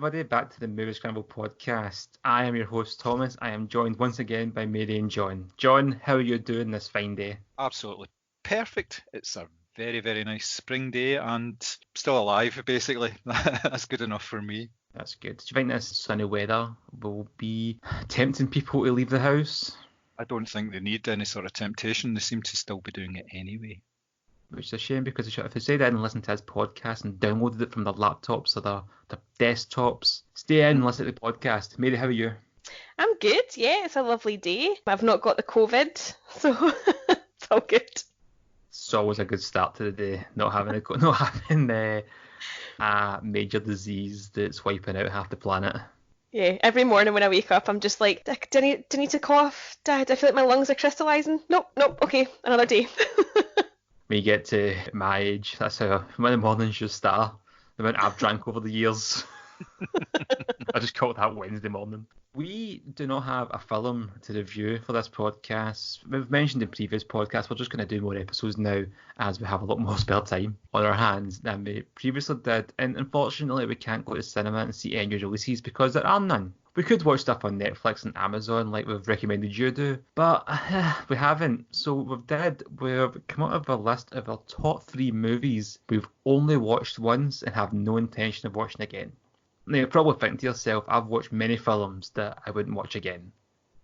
everybody, back to the Moviescramble podcast. I am your host, Thomas. I am joined once again by Mary and John. John, how are you doing this fine day? Absolutely perfect. It's a very, very nice spring day and still alive, basically. That's good enough for me. That's good. Do you think this sunny weather will be tempting people to leave the house? I don't think they need any sort of temptation. They seem to still be doing it anyway. Which is a shame because if they stayed in and listened to his podcast and downloaded it from their laptops or their desktops, stay in and listen to the podcast. Mary, how are you? I'm good, yeah, it's a lovely day. I've not got the COVID, so it's all good. It's always a good start to the day, not having a major disease that's wiping out half the planet. Yeah, every morning when I wake up, I'm just like, do I need to cough? Do I feel like my lungs are crystallising? Nope, okay, another day. When you get to my age, that's how when the mornings just start. The amount I've drank over the years. I just call it that Wednesday morning. We do not have a film to review for this podcast. We've mentioned in previous podcasts, we're just going to do more episodes now as we have a lot more spare time on our hands than we previously did. And unfortunately, we can't go to cinema and see any releases because there are none. We could watch stuff on Netflix and Amazon like we've recommended you do, but we haven't. So we've come up with a list of our top 3 movies we've only watched once and have no intention of watching again. Now, you're probably thinking to yourself, I've watched many films that I wouldn't watch again.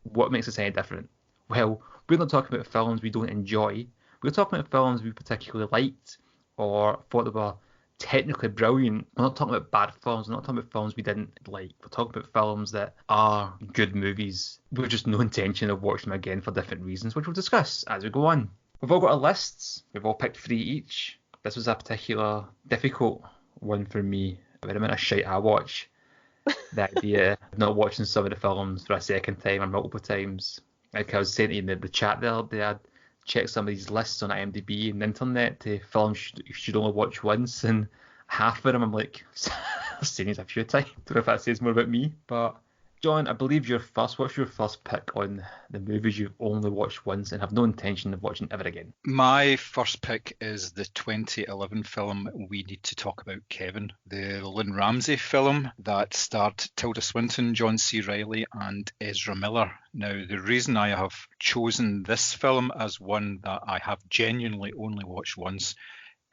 What makes us any different? Well, we're not talking about films we don't enjoy. We're talking about films we particularly liked or thought they were technically brilliant. We're not talking about bad films. We're not talking about films we didn't like. We're talking about films that are good movies. We've just no intention of watching them again for different reasons, which we'll discuss as we go on. We've all got our lists. We've all picked 3 each. This was a particular difficult one for me. The amount of shite I watch, the idea of not watching some of the films for a second time or multiple times. Like I was saying in the chat there, they had checked some of these lists on IMDb and the internet to films you should only watch once, and half of them I'm like, I've seen it a few times. Don't know if that says more about me, but John, I believe you're first. What's your first pick on the movies you've only watched once and have no intention of watching ever again? My first pick is the 2011 film We Need to Talk About Kevin, the Lynn Ramsey film that starred Tilda Swinton, John C. Reilly and Ezra Miller. Now, the reason I have chosen this film as one that I have genuinely only watched once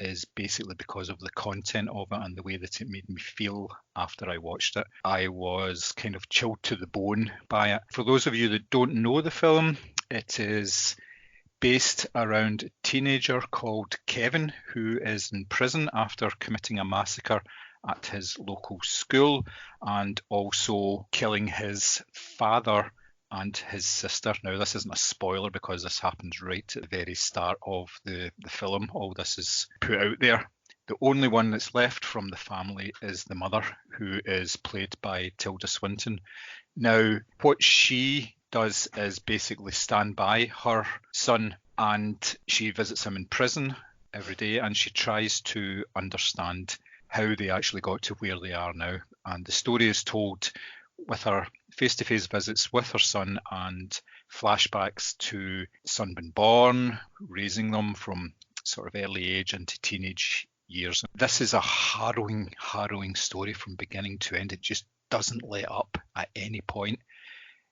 is basically because of the content of it and the way that it made me feel after I watched it. I was kind of chilled to the bone by it. For those of you that don't know the film, it is based around a teenager called Kevin who is in prison after committing a massacre at his local school and also killing his father and his sister. Now, this isn't a spoiler because this happens right at the very start of the film. All this is put out there. The only one that's left from the family is the mother, who is played by Tilda Swinton. Now, what she does is basically stand by her son, and she visits him in prison every day, and she tries to understand how they actually got to where they are now. And the story is told with her face-to-face visits with her son and flashbacks to son being born, raising them from sort of early age into teenage years. This is a harrowing story from beginning to end. It just doesn't let up at any point.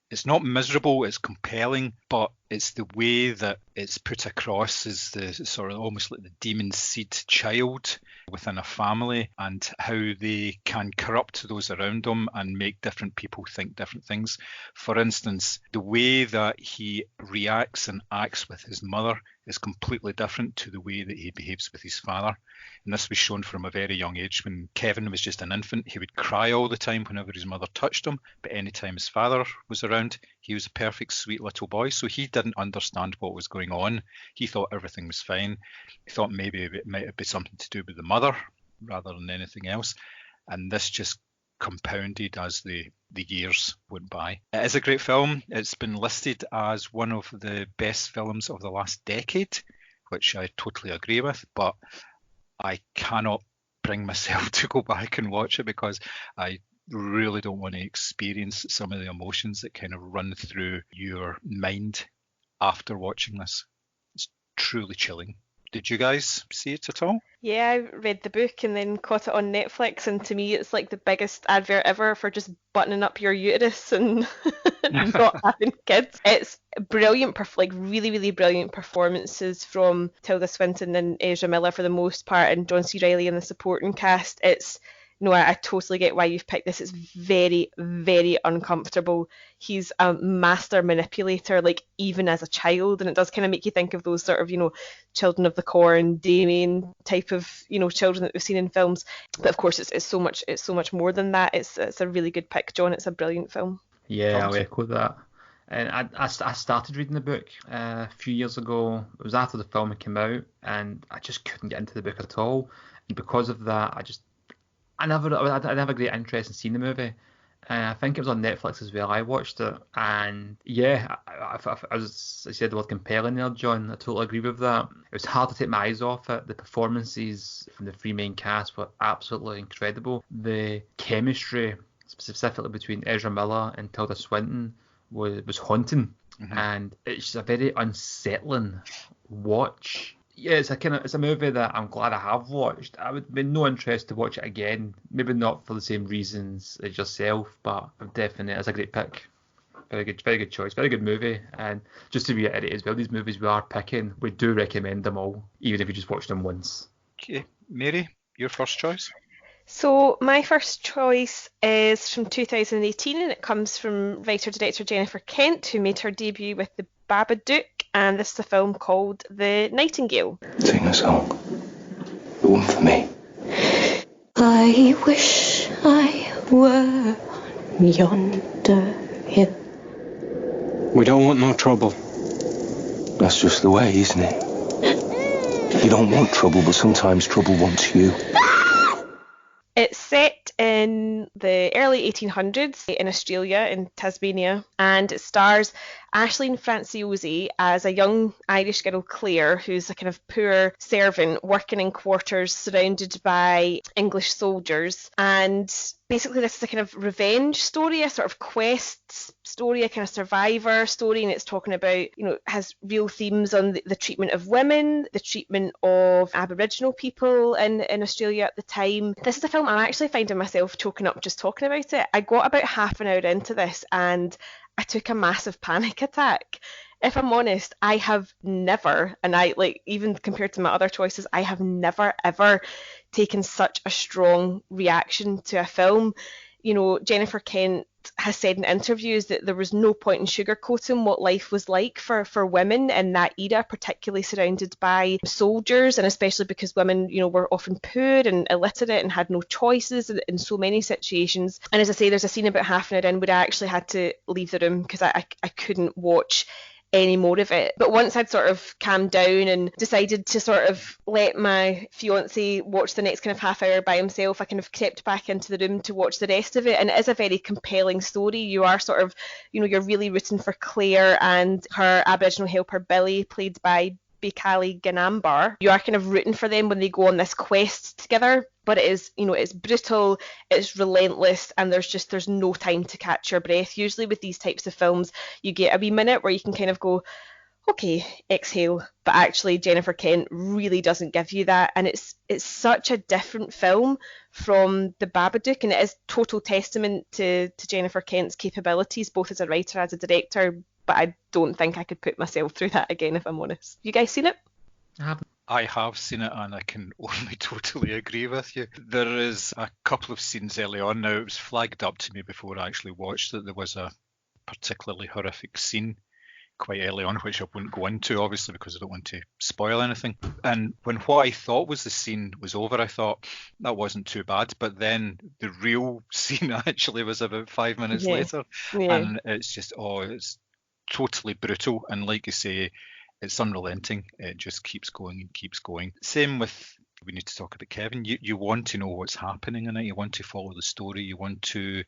It's not miserable, it's compelling, but it's the way that it's put across as the sort of almost like the demon seed child within a family and how they can corrupt those around them and make different people think different things. For instance, the way that he reacts and acts with his mother is completely different to the way that he behaves with his father. And this was shown from a very young age. When Kevin was just an infant, he would cry all the time whenever his mother touched him. But anytime his father was around, he was a perfect, sweet little boy. So he didn't understand what was going on. He thought everything was fine. He thought maybe it might be something to do with the mother rather than anything else. And this just compounded as the years went by. It is a great film. It's been listed as one of the best films of the last decade, which I totally agree with, but I cannot bring myself to go back and watch it because I really don't want to experience some of the emotions that kind of run through your mind after watching this. It's truly chilling. Did you guys see it at all? Yeah, I read the book and then caught it on Netflix, and to me, it's like the biggest advert ever for just buttoning up your uterus and not having kids. It's brilliant, like really, really brilliant performances from Tilda Swinton and Ezra Miller for the most part, and John C. Reilly and the supporting cast. It's no, I totally get why you've picked this. It's very, very uncomfortable. He's a master manipulator, like even as a child, and it does kind of make you think of those sort of, Children of the Corn, Damien type of, children that we've seen in films. But of course, it's so much more than that. It's a really good pick, John. It's a brilliant film. Yeah, I'll echo that. And I started reading the book a few years ago. It was after the film had come out, and I just couldn't get into the book at all. And because of that, I never great interest in seeing the movie. I think it was on Netflix as well. I watched it, and yeah, I said the word compelling there, John. I totally agree with that. It was hard to take my eyes off it. The performances from the three main cast were absolutely incredible. The chemistry, specifically between Ezra Miller and Tilda Swinton, was haunting, and it's just a very unsettling watch. Yeah, it's a movie that I'm glad I have watched. I would be no interest to watch it again. Maybe not for the same reasons as yourself, but definitely it's a great pick. Very good choice. Very good movie. And just to reiterate as well, these movies we are picking, we do recommend them all, even if you just watch them once. Okay, Mary, your first choice? So my first choice is from 2018, and it comes from writer-director Jennifer Kent, who made her debut with The Babadook, and this is a film called The Nightingale. Sing a song. The one for me. I wish I were on yonder hill. We don't want no trouble. That's just the way, isn't it? You don't want trouble, but sometimes trouble wants you. It's set in the early 1800s in Australia, in Tasmania, and it stars Aisling Franciosi as a young Irish girl, Claire, who's a kind of poor servant working in quarters surrounded by English soldiers. And basically this is a kind of revenge story, a sort of quest story, a kind of survivor story, and it's talking about, has real themes on the treatment of women, the treatment of Aboriginal people in Australia at the time. This is a film I'm actually finding myself choking up just talking about it. I got about half an hour into this and I took a massive panic attack. If I'm honest, I have never, and even compared to my other choices, I have never ever taken such a strong reaction to a film. Jennifer Kent has said in interviews that there was no point in sugarcoating what life was like for women in that era, particularly surrounded by soldiers, and especially because women, were often poor and illiterate and had no choices in so many situations. And as I say, there's a scene about half an hour in where I actually had to leave the room because I couldn't watch any more of it. But once I'd sort of calmed down and decided to sort of let my fiance watch the next kind of half hour by himself, I kind of crept back into the room to watch the rest of it. And it is a very compelling story. You are sort of, you're really rooting for Claire and her Aboriginal helper Billy, played by Bekali Ganambar. You are kind of rooting for them when they go on this quest together, but it is, it's brutal, it's relentless, and there's no time to catch your breath. Usually with these types of films, you get a wee minute where you can kind of go, okay, exhale, but actually Jennifer Kent really doesn't give you that, and it's such a different film from The Babadook, and it is total testament to Jennifer Kent's capabilities, both as a writer, as a director, but I don't think I could put myself through that again, if I'm honest. You guys seen it? I have seen it, and I can only totally agree with you. There is a couple of scenes early on. Now, it was flagged up to me before I actually watched it. There was a particularly horrific scene quite early on, which I wouldn't go into, obviously, because I don't want to spoil anything. And when what I thought was the scene was over, I thought that wasn't too bad. But then the real scene actually was about 5 minutes later. Yeah. And it's just, it's totally brutal. And like you say, it's unrelenting. It just keeps going and keeps going. Same with, we need to talk about Kevin. You want to know what's happening in it. You want to follow the story. You want to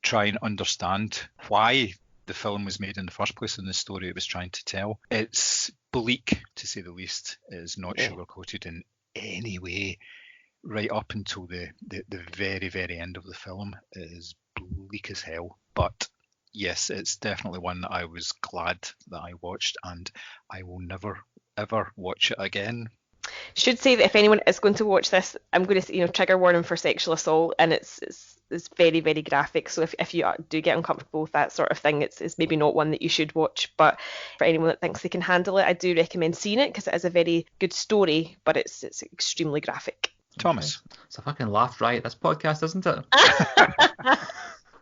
try and understand why the film was made in the first place and the story it was trying to tell. It's bleak, to say the least. It is not sugar-coated in any way. Right up until the very, very end of the film, it is bleak as hell. But yes, it's definitely one that I was glad that I watched, and I will never, ever watch it again. Should say that if anyone is going to watch this, I'm going to, trigger warning for sexual assault, and it's very, very graphic. So if you do get uncomfortable with that sort of thing, it's maybe not one that you should watch. But for anyone that thinks they can handle it, I do recommend seeing it because it is a very good story, but it's extremely graphic. Thomas. It's a fucking laugh riot, this podcast, isn't it?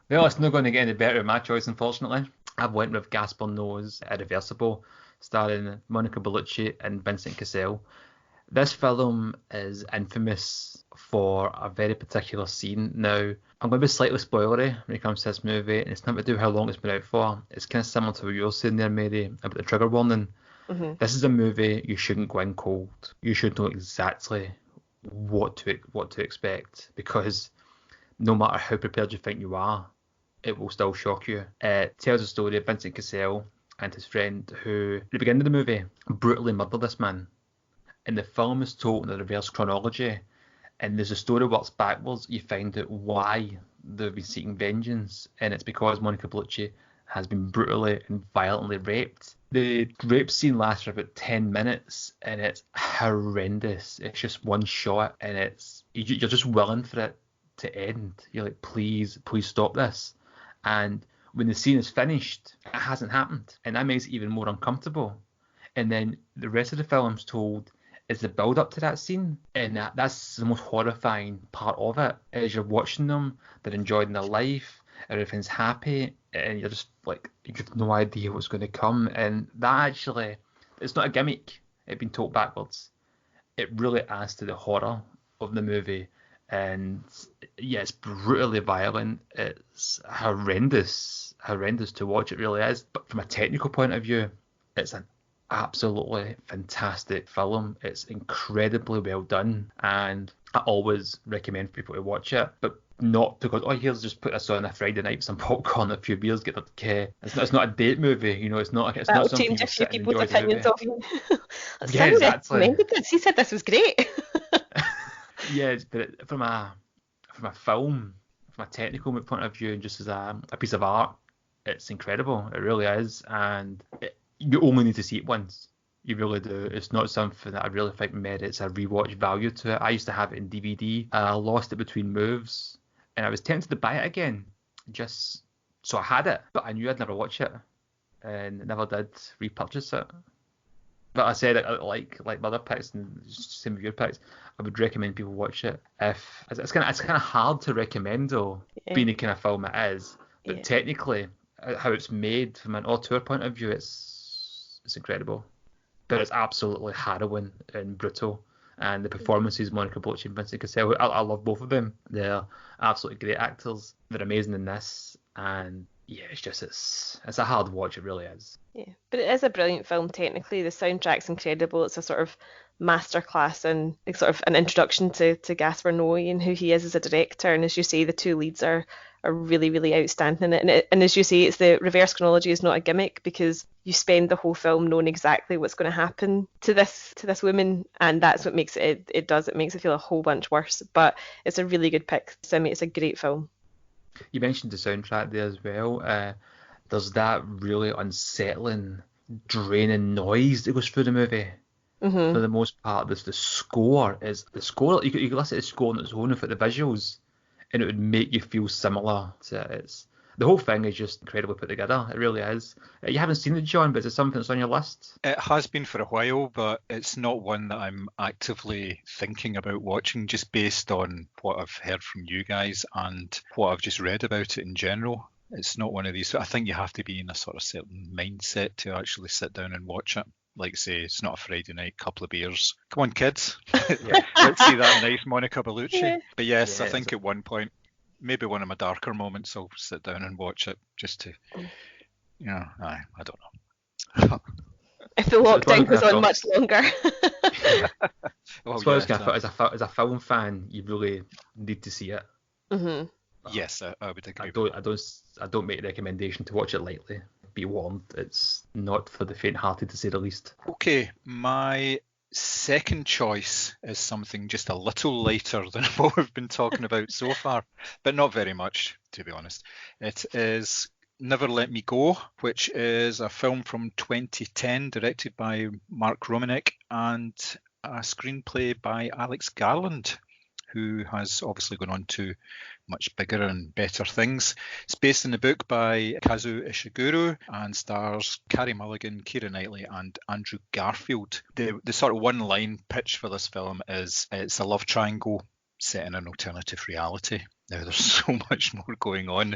Well, it's not going to get any better with my choice, unfortunately. I went with Gaspar Noé's Irreversible, starring Monica Bellucci and Vincent Cassel. This film is infamous for a very particular scene. Now, I'm going to be slightly spoilery when it comes to this movie, and it's not to do with how long it's been out for. It's kind of similar to what you were saying there, Mary, about the trigger warning. Mm-hmm. This is a movie you shouldn't go in cold. You should know exactly what to expect, because no matter how prepared you think you are, it will still shock you. It tells the story of Vincent Cassel and his friend who, at the beginning of the movie, brutally murdered this man. And the film is told in a reverse chronology, and as the story works backwards, you find out why they've been seeking vengeance, and it's because Monica Bellucci has been brutally and violently raped. The rape scene lasts for about 10 minutes, and it's horrendous. It's just one shot, and you're just willing for it to end. You're like, please stop this. And when the scene is finished, it hasn't happened, and that makes it even more uncomfortable. And then the rest of the film's told is the build up to that scene, and that's the most horrifying part of it. As you're watching them, they're enjoying their life, everything's happy, and you're just like, you have no idea what's going to come. And that actually, it's not a gimmick. It's been told backwards. It really adds to the horror of the movie. And yeah, it's brutally violent. It's horrendous to watch. It really is. But from a technical point of view, it's an absolutely fantastic film. It's incredibly well done, and I always recommend people to watch it, but not because, oh, here's just put this on a Friday night with some popcorn, a few beers, get the it's not a date movie, it's not That'll something change a few sit and people's enjoy the opinions movie. of you. Yeah, exactly. Recommended this. He said this was great. Yeah, but from a film, from a technical point of view, and just as a piece of art, it's incredible. It really is, and you only need to see it once. You really do. It's not something that I really think merits a rewatch value to it. I used to have it in DVD. I lost it between moves, and I was tempted to buy it again, just so I had it. But I knew I'd never watch it, and never did repurchase it. But I said, like my other picks and same with your picks, I would recommend people watch it. If it's kind of hard to recommend though, being the kind of film it is. But technically, how it's made from an auteur point of view, it's incredible. But it's absolutely harrowing and brutal. And the performances, Monica Bellucci and Vincent Cassel, I love both of them. They're absolutely great actors. They're amazing in this. And yeah, it's a hard watch. It really is. Yeah, but it is a brilliant film technically. The soundtrack's incredible. It's a sort of masterclass and sort of an introduction to Gaspar Noé and who he is as a director. And as you say, the two leads are really, really outstanding in it. And as you say, it's the reverse chronology is not a gimmick, because you spend the whole film knowing exactly what's going to happen to this woman, and that's what makes it makes it feel a whole bunch worse. But it's a really good pick, Simi. It's a great film. You mentioned the soundtrack there as well. There's that really unsettling, draining noise that goes through the movie. Mm-hmm. For the most part, the score. You could listen to the score on its own without the visuals, and it would make you feel similar to it. The whole thing is just incredibly put together. It really is. You haven't seen it, John, but is it something that's on your list? It has been for a while, but it's not one that I'm actively thinking about watching, just based on what I've heard from you guys and what I've just read about it in general. It's not one of these. I think you have to be in a sort of certain mindset to actually sit down and watch it. Like, say, it's not a Friday night, couple of beers. Come on, kids. Let's see that nice Monica Bellucci. Yeah. But yes, I think at one point, maybe one of my darker moments, I'll sit down and watch it just to, I don't know. If the lockdown goes on much longer. Well, as a film fan, you really need to see it. Mm-hmm. Yes, I would agree. I don't make a recommendation to watch it lightly. Be warned, it's not for the faint-hearted, to say the least. Okay, my second choice is something just a little lighter than what we've been talking about so far, but not very much, to be honest. It is Never Let Me Go, which is a film from 2010 directed by Mark Romanek, and a screenplay by Alex Garland, who has obviously gone on to much bigger and better things. It's based on the book by Kazuo Ishiguro and stars Carey Mulligan, Keira Knightley and Andrew Garfield. The sort of one-line pitch for this film is it's a love triangle set in an alternative reality. Now, there's so much more going on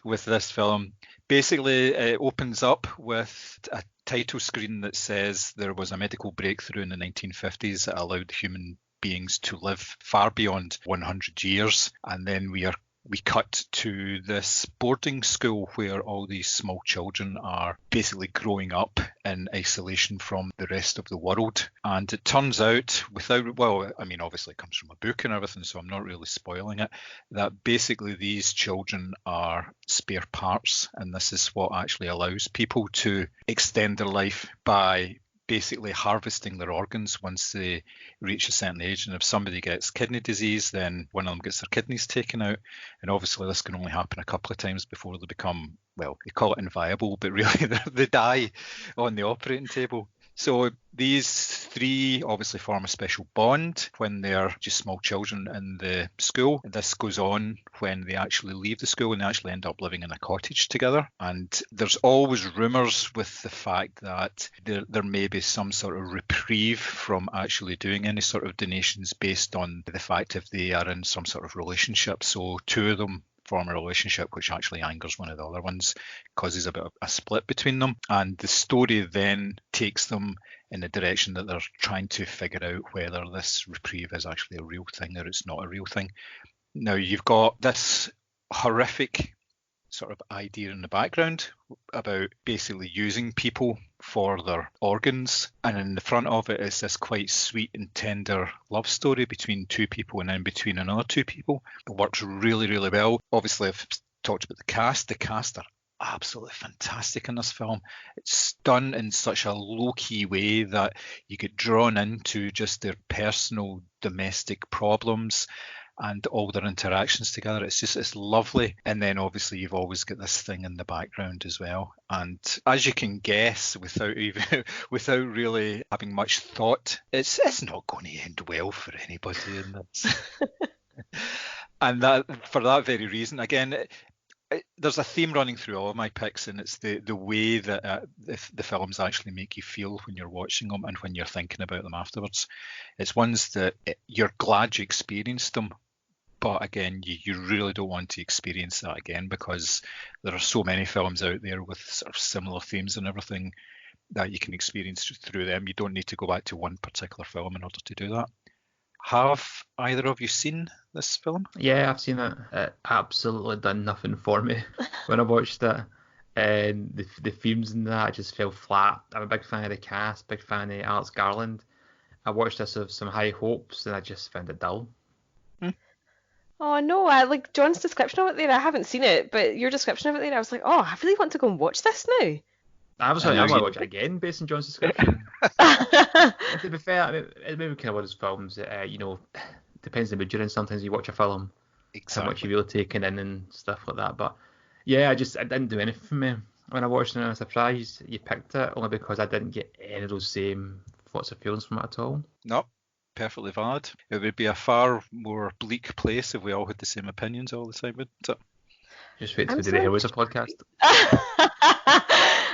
with this film. Basically, it opens up with a title screen that says there was a medical breakthrough in the 1950s that allowed human beings to live far beyond 100 years. And then we cut to this boarding school where all these small children are basically growing up in isolation from the rest of the world. And it turns out, obviously it comes from a book and everything, so I'm not really spoiling it, that basically these children are spare parts, and this is what actually allows people to extend their life by basically harvesting their organs once they reach a certain age. And if somebody gets kidney disease, then one of them gets their kidneys taken out. And obviously this can only happen a couple of times before they become, well, you call it inviable, but really they die on the operating table. So these three obviously form a special bond when they're just small children in the school. This goes on when they actually leave the school and they actually end up living in a cottage together. And there's always rumours with the fact that there may be some sort of reprieve from actually doing any sort of donations based on the fact if they are in some sort of relationship. So two of them form a relationship which actually angers one of the other ones, causes a bit of a split between them, and the story then takes them in the direction that they're trying to figure out whether this reprieve is actually a real thing or it's not a real thing. Now you've got this horrific sort of idea in the background about basically using people for their organs, and in the front of it is this quite sweet and tender love story between two people and then between another two people. It works really, really well. Obviously, I've talked about the cast. The cast are absolutely fantastic in this film. It's done in such a low-key way that you get drawn into just their personal domestic problems and all their interactions together. It's lovely. And then obviously you've always got this thing in the background as well. And as you can guess, without really having much thought, it's not going to end well for anybody in this. And that, for that very reason, again, there's a theme running through all of my picks, and it's the way that the films actually make you feel when you're watching them and when you're thinking about them afterwards. It's ones that you're glad you experienced them, but again, you really don't want to experience that again, because there are so many films out there with sort of similar themes and everything that you can experience through them. You don't need to go back to one particular film in order to do that. Have either of you seen this film? Yeah, I've seen it. It absolutely done nothing for me when I watched it. And the themes in that just fell flat. I'm a big fan of the cast, big fan of Alex Garland. I watched this with some high hopes and I just found it dull. Oh no, I like John's description of it there. I haven't seen it, but your description of it there, I was like, oh, I really want to go and watch this now. I want to watch it again based on John's description. And to be fair, I mean, it may be kind of one of those films that, depends on the mood you're in. Sometimes you watch a film, Exactly. how much you're really taking in and stuff like that. But yeah, it didn't do anything for me when I watched it. And I was surprised you picked it, only because I didn't get any of those same thoughts or feelings from it at all. No, perfectly valid. It would be a far more bleak place if we all had the same opinions all the time, wouldn't it? Just wait till we do the Hellraiser podcast.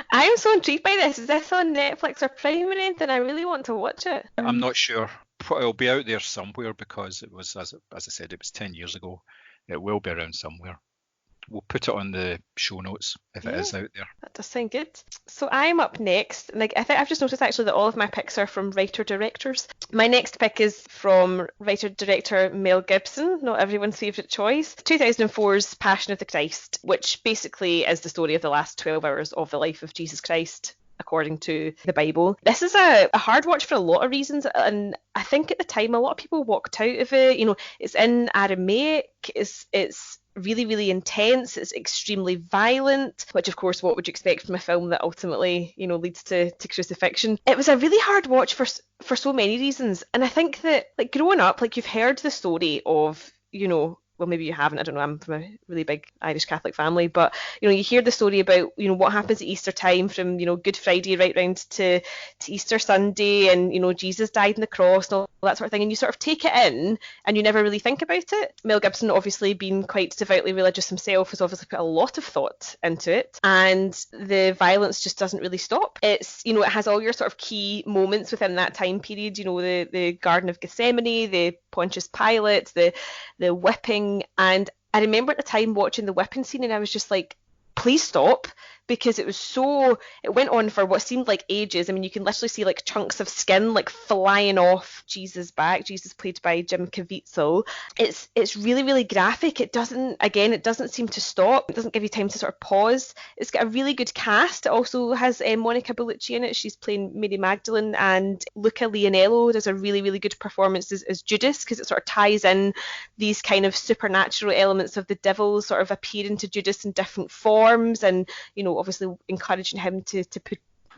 I am so intrigued by this. Is this on Netflix or Prime or anything? I really want to watch it. I'm not sure. It'll be out there somewhere because it was, as I said, it was 10 years ago. It will be around somewhere. We'll put it on the show notes if it is out there. That does sound good. So I'm up next. I think I've just noticed actually that all of my picks are from writer-directors. My next pick is from writer-director Mel Gibson, not everyone's favourite choice. 2004's Passion of the Christ, which basically is the story of the last 12 hours of the life of Jesus Christ, according to the Bible. This is a hard watch for a lot of reasons, and I think at the time a lot of people walked out of it. It's in Aramaic, it's really, really intense, it's extremely violent, which of course what would you expect from a film that ultimately, leads to crucifixion. It was a really hard watch for so many reasons, and I think that, like, growing up, like, you've heard the story of, well, maybe you haven't, I don't know, I'm from a really big Irish Catholic family, but, you hear the story about, what happens at Easter time from, Good Friday right round to Easter Sunday, and, Jesus died on the cross and all that sort of thing, and you sort of take it in and you never really think about it. Mel Gibson, obviously being quite devoutly religious himself, has obviously put a lot of thought into it, and the violence just doesn't really stop. It's, it has all your sort of key moments within that time period, the Garden of Gethsemane, the Pontius Pilate, the whipping. And I remember at the time watching the whipping scene, and I was just like, please stop, because it went on for what seemed like ages. I mean, you can literally see like chunks of skin like flying off Jesus' back. Jesus, played by Jim Caviezel. It's really, really graphic. It doesn't seem to stop. It doesn't give you time to sort of pause. It's got a really good cast. It also has Monica Bellucci in it. She's playing Mary Magdalene, and Luca Leonello does a really, really good performance as Judas, because it sort of ties in these kind of supernatural elements of the devil sort of appearing to Judas in different forms, and obviously encouraging him to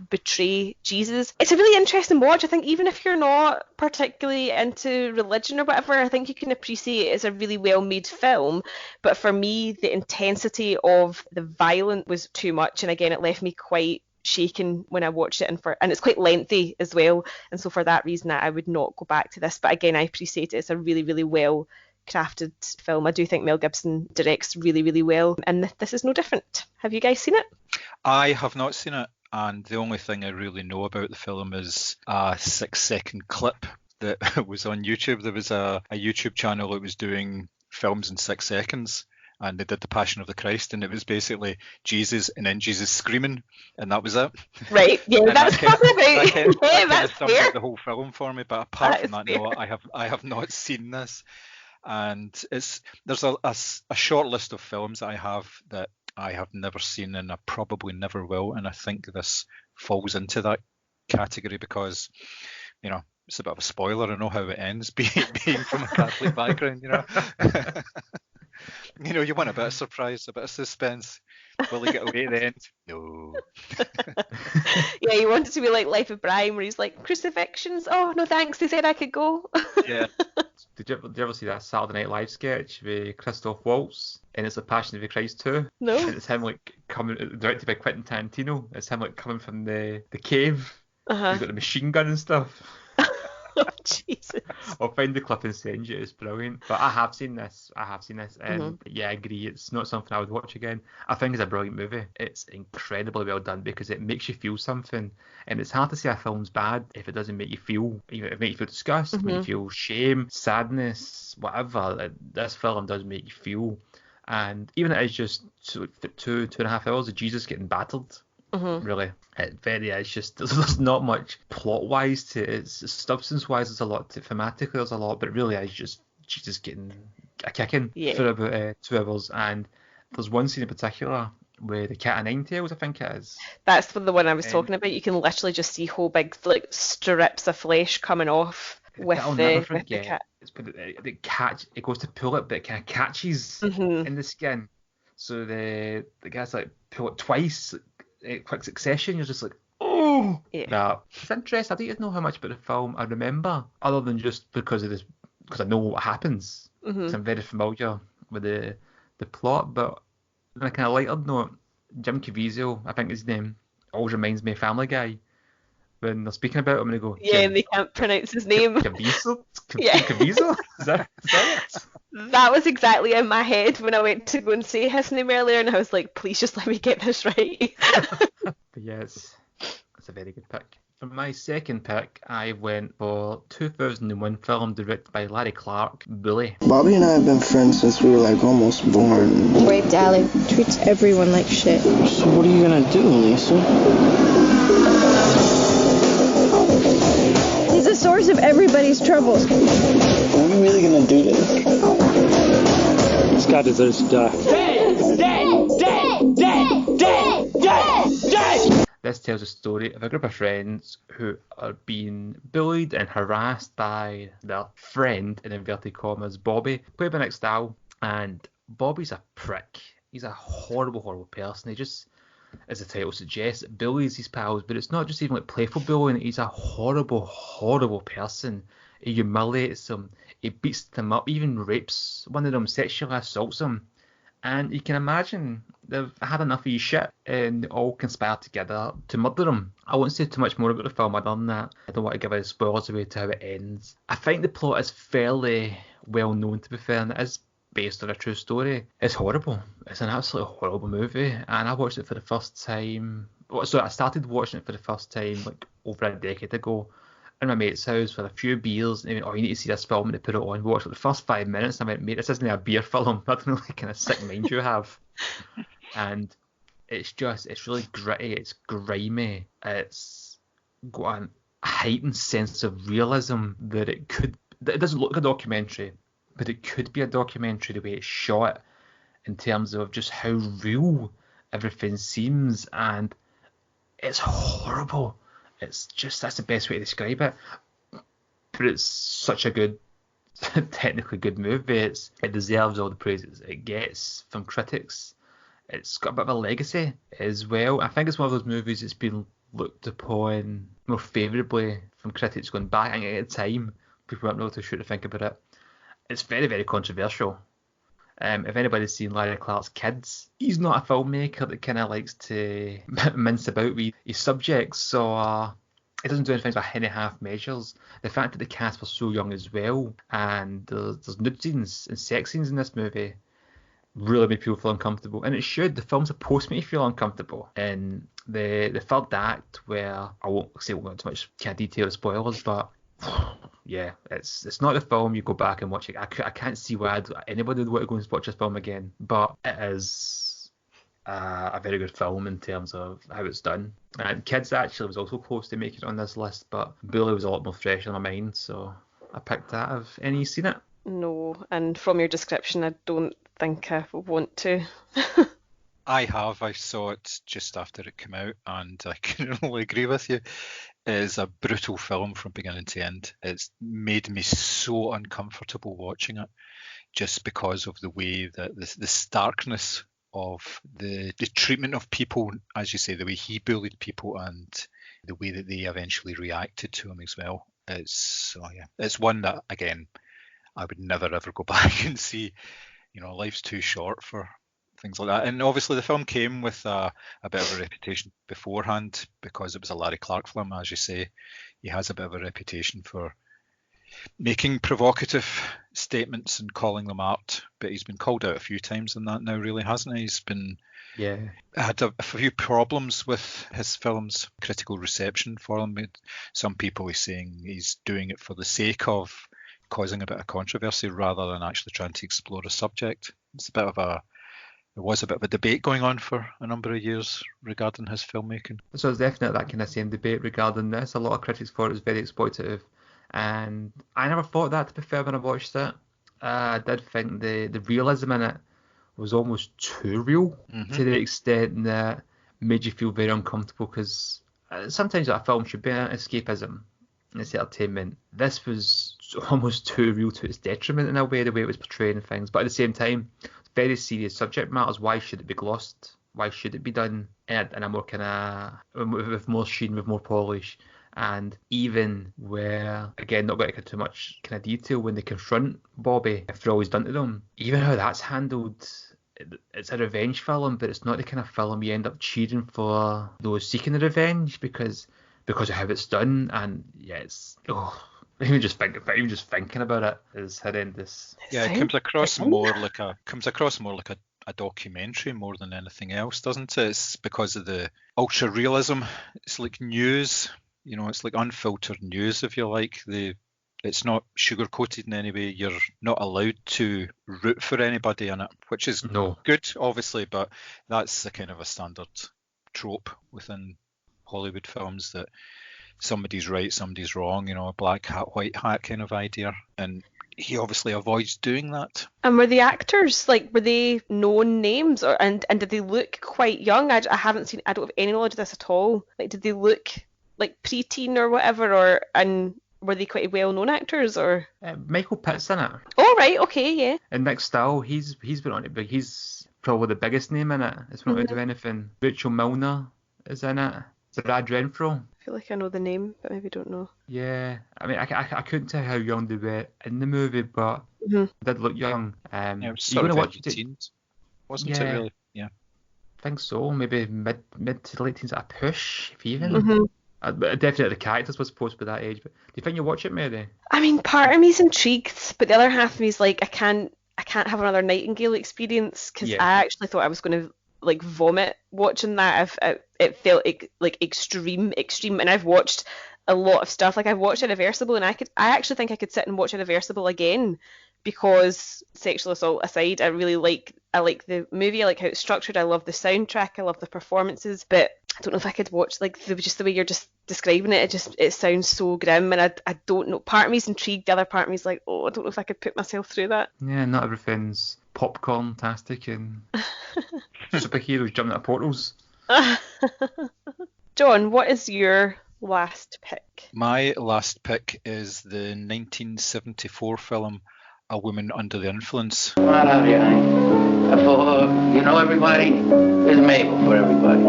betray Jesus. It's a really interesting watch. I think even if you're not particularly into religion or whatever, I think you can appreciate it as a really well made film. But for me, the intensity of the violence was too much, and again, it left me quite shaken when I watched it, and it's quite lengthy as well, and so for that reason I would not go back to this. But again, I appreciate it. It's a really, really well crafted film. I do think Mel Gibson directs really, really well, and this is no different. Have you guys seen it? I have not seen it, and the only thing I really know about the film is a 6-second clip that was on YouTube. There was a YouTube channel that was doing films in 6 seconds, and they did the Passion of the Christ, and it was basically Jesus and then Jesus screaming, and that was it. Right, yeah, that's probably right. That That's summed fair. up the whole film for me. But apart That from that, is no, I have not seen this. And there's a short list of films I have never seen, and I probably never will. And I think this falls into that category because, it's a bit of a spoiler. I know how it ends, being from a Catholic background. You want a bit of surprise, a bit of suspense. Will he get away at the end? No. Yeah, you want it to be like Life of Brian, where he's like, crucifixions? Oh, no thanks, they said I could go. Yeah. Did you ever see that Saturday Night Live sketch with Christoph Waltz? And it's a Passion of the Christ 2. No. And it's him coming, directed by Quentin Tarantino. It's him coming from the cave. Uh-huh. He's got the machine gun and stuff. Oh, Jesus. I'll find the clip and send you. It's brilliant. But I have seen this. And yeah, I agree. It's not something I would watch again. I think it's a brilliant movie. It's incredibly well done because it makes you feel something. And it's hard to say a film's bad if it doesn't make you feel. It makes you feel disgust, make you feel shame, sadness, whatever. This film does make you feel. And even it is just 2.5 hours of Jesus getting battered. Really, it's just there's not much plot wise to it. It's substance wise, there's a lot to thematically, there's a lot, but really it's just Jesus getting a kicking for about 2 hours. And there's one scene in particular where the cat of nine tails, I think it is. That's the one I was talking about. You can literally just see whole big strips of flesh coming off with the cat. It goes to pull it, but it kind of catches in the skin. So the guy's pull it twice. Quick succession, you're just like, oh, yeah. It's interesting. I didn't know how much about the film I remember, other than just because I know what happens. So I'm very familiar with the plot. But on a kind of lighter note, Jim Caviezel, I think his name, always reminds me of Family Guy. When they're speaking about him, and they go, yeah, and they can't pronounce his name. Caviezel? Caviezel? Is that it? That was exactly in my head when I went to go and say his name earlier, and I was like, please just let me get this right. But yeah, it's a very good pick. For my second pick, I went for 2001 film directed by Larry Clark, Bully. Bobby and I have been friends since we were almost born. Brave Dally treats everyone like shit. So what are you gonna do, Lisa? He's the source of everybody's troubles. Are we really gonna do this? This guy deserves to die. Dead! This tells a story of a group of friends who are being bullied and harassed by their friend, in inverted commas, Bobby, played by Nick Stahl. And Bobby's a prick. He's a horrible, horrible person. He just, as the title suggests, bullies his pals, but it's not just even playful bullying. He's a horrible, horrible person. He humiliates them. He beats them up, even rapes one of them, sexually assaults them. And you can imagine they've had enough of his shit and they all conspire together to murder him. I won't say too much more about the film other than that. I don't want to give any spoilers away to how it ends. I think the plot is fairly well known, to be fair, and it is based on a true story. It's horrible. It's an absolutely horrible movie, and I watched it for the first time. So I started watching it for the first time like over a decade ago in my mate's house with a few beers, and he went, "Oh, you need to see this film," and they put it on. We watched it the first 5 minutes, and I went, "Mate, this isn't a beer film. I don't know what kind of sick mind you have." And it's really gritty, it's grimy, it's got a heightened sense of realism that it doesn't look like a documentary, but it could be a documentary the way it's shot, in terms of just how real everything seems, and it's horrible. It's just, that's the best way to describe it. But it's such a good, technically good movie. It deserves all the praises it gets from critics. It's got a bit of a legacy as well. I think it's one of those movies that's been looked upon more favourably from critics going back. I think at the time, people weren't really too sure to think about it. It's very, very controversial. If anybody's seen Larry Clark's Kids, he's not a filmmaker that kind of likes to mince about with his subjects, so it doesn't do anything by half measures. The fact that the cast was so young as well, and there's nude scenes and sex scenes in this movie, really made people feel uncomfortable, and it should. The film's supposed to make you feel uncomfortable. In the third act, where I won't go into too much kind of detail or spoilers, but yeah, it's not a film you go back and watch it. I can't see why anybody would want to go and watch this film again, but it is a very good film in terms of how it's done. And Kids actually was also close to making it on this list, but Bully was a lot more fresh in my mind, so I picked that. Have any of you seen it? No, and from your description, I don't think I want to. I have. I saw it just after it came out, and I can only agree with you. It is a brutal film from beginning to end. It's made me so uncomfortable watching it, just because of the way that the starkness of the treatment of people, as you say, the way he bullied people and the way that they eventually reacted to him as well. It's one that, again, I would never ever go back and see. You know, life's too short for things like that. And obviously the film came with a bit of a reputation beforehand, because it was a Larry Clark film, as you say. He has a bit of a reputation for making provocative statements and calling them art, but he's been called out a few times on that now, really, hasn't he? He's been had a few problems with his films, critical reception for them. Some people are saying he's doing it for the sake of causing a bit of controversy rather than actually trying to explore a subject. There was a bit of a debate going on for a number of years regarding his filmmaking. So there's definitely that kind of same debate regarding this. A lot of critics thought it was very exploitative, and I never thought that, to be fair, when I watched it. I did think the realism in it was almost too real, to the extent that made you feel very uncomfortable, because sometimes a film should be an escapism, it's entertainment. This was almost too real to its detriment in a way, the way it was portraying things. But at the same time, very serious subject matters. Why should it be glossed? Why should it be done in a more kind of, with more sheen, with more polish? And even where, again, not going into too much kind of detail, when they confront Bobby after all he's done to them, even how that's handled, it's a revenge film, but it's not the kind of film you end up cheering for those seeking the revenge because of how it's done. And yeah, it's even just thinking about it is horrendous. Yeah, it comes across more like a documentary more than anything else, doesn't it? It's because of the ultra realism. It's like news, you know, it's like unfiltered news, if you like. It's not sugar coated in any way. You're not allowed to root for anybody in it, which is good, obviously, but that's a kind of a standard trope within Hollywood films, that somebody's right, somebody's wrong, you know, a black hat, white hat kind of idea. And he obviously avoids doing that. And were the actors, were they known names, and did they look quite young? I don't have any knowledge of this at all. Did they look like preteen or whatever, and were they quite well-known actors, or? Michael Pitt's in it. Oh, right, okay, yeah. And Nick Stahl, he's been on it, but he's probably the biggest name in it. It's not going to do anything. Rachel Milner is in it. It's Brad Renfro. I feel like I know the name, but maybe don't know. Yeah, I mean, I couldn't tell how young they were in the movie, but Mm-hmm. they did look young. Yeah, it was You're sort going of to watch early it? teens, wasn't it? Yeah, Really? Yeah. I think so. Maybe mid to late teens at a push, if even. Mm-hmm. But definitely the characters were supposed to be that age. But do you think you'll watch it, Mary? I mean, part of me's intrigued, but the other half of me's like, I can't have another Nightingale experience because Yeah. I actually thought I was going to like vomit watching that. It felt like extreme, and I've watched a lot of stuff. Like I've watched Irreversible, and I actually think I could sit and watch Irreversible again because sexual assault aside, I like the movie. I like how it's structured. I love the soundtrack. I love the performances, but I don't know if I could watch like just the way you're just describing it. It sounds so grim, and I don't know. Part of me's intrigued. The other part of me's like, oh, I don't know if I could put myself through that. Yeah, not everything's popcorn-tastic and superheroes jumping out of portals. John, what is your last pick? My last pick is the 1974 film A Woman Under the Influence. I love you, honey. For, you know, everybody, there's Mabel for everybody.